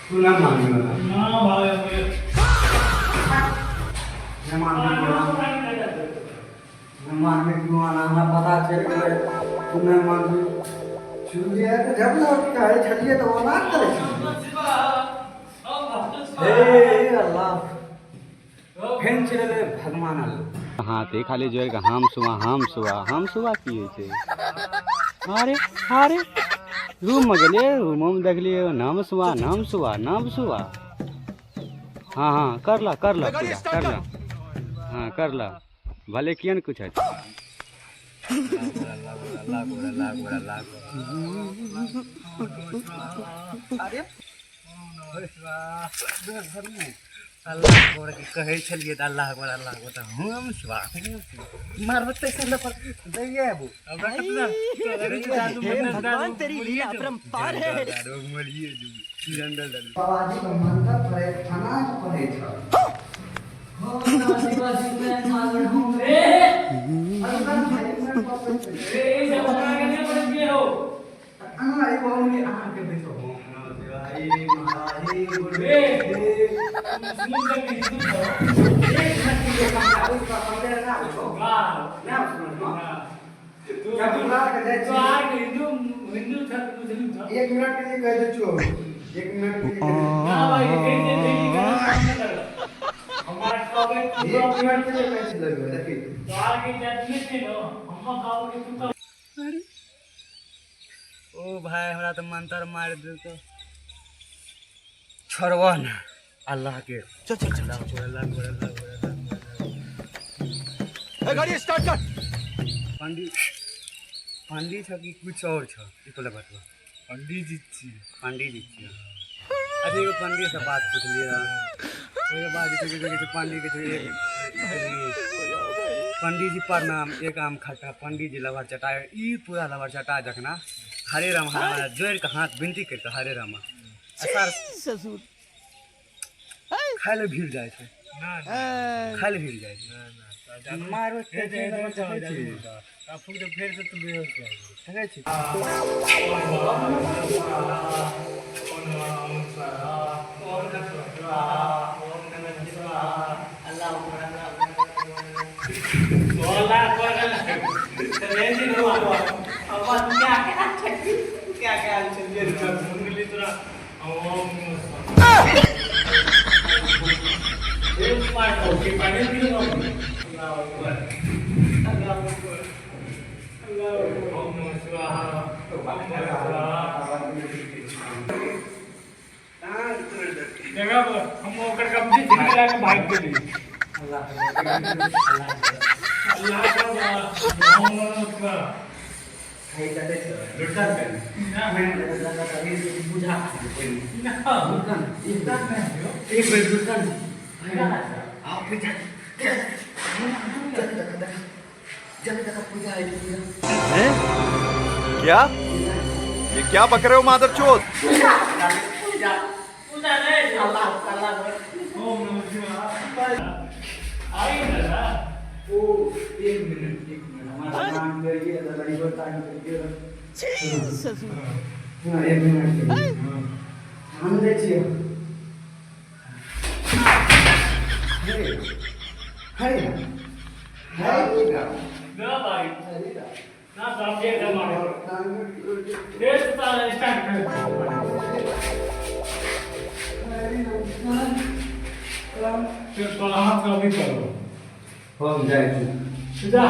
तू ना मांगेगा ना भाई मुझे मैं मांगने क्यों आना हमें पता चल गया तू मैं मांगी चूड़िया तो जब लोग कहे छलिए तो वो ना करे हे अल्लाह फेन चले भगवान अल्लाह हाँ ते खाली जो है हम सुबह की है अरे अरे रूम में गए रूम में देख लिए नाम सुबह हाँ हाँ कर ला पूरा कर ला हाँ कर ला भले किया न कुछ है अल्लाह अकबर के कहे छलिए त अल्लाह अकबर त हम सुबह मारते से लपर दैए अबू भगवान तेरी लीला अपरंपार है। बाबाजी को मंदिर पर थाना पड़े छ हो आदिवासी में मालूम हूं रे अरे जब आगे पड़ गए हो हमारी बोलनी आके देखो महाराजी गुरु एक मिनट के लिए कह दो चो एक मिनट के लिए ना भाई हमारा कॉलेज एक मिनट के लिए कैसे लगेगा देखिए तो आगे चटनी से नो हम गांव के तू अरे ओ भाई हमरा तो मंत्र मार दे तो छोड़वा ना अल्लाह के चल गाड़ी स्टार्ट कर। पंडित छ कि कुछ और छ इकोला बतवा पंडित जी छी अरे एगो पंडित से बात पूछ लिया ओके बाद के पंडित के पंडित जी प्रणाम एक आम खट्टा पंडित जी लवर चटाए ई पूरा लवर चटा जखना हरे राम हमारा जोड़ के हाथ विनती करता हरे रामा सर ससुर खाले भीड़ जाए छे खाले भीड़ जाए छे मारो ते आपको तो फिर से तू बेहोश हो ठीक है हम ओकर कब्जे जिंदा के भाग गेली अल्लाह है जाते लुटा कर ना मैं कभी बुझा ना दुकान इतना एक बार दुकान आप पे जब तक पूजा है हैं? क्या ये क्या बक रहे हो मादरचोद? पूजा नहीं अल्लाह ओम नमः शिवाय आई ना ओ एक मिनट हमारा काम करिए लड़ाई पर टाइम करिए ससुर हां एक मिनट हम देखिए हाय ना भाई ना समझे हमारे देश का स्टार्ट कर फिर तो आप का भी करो हो जाए सुधा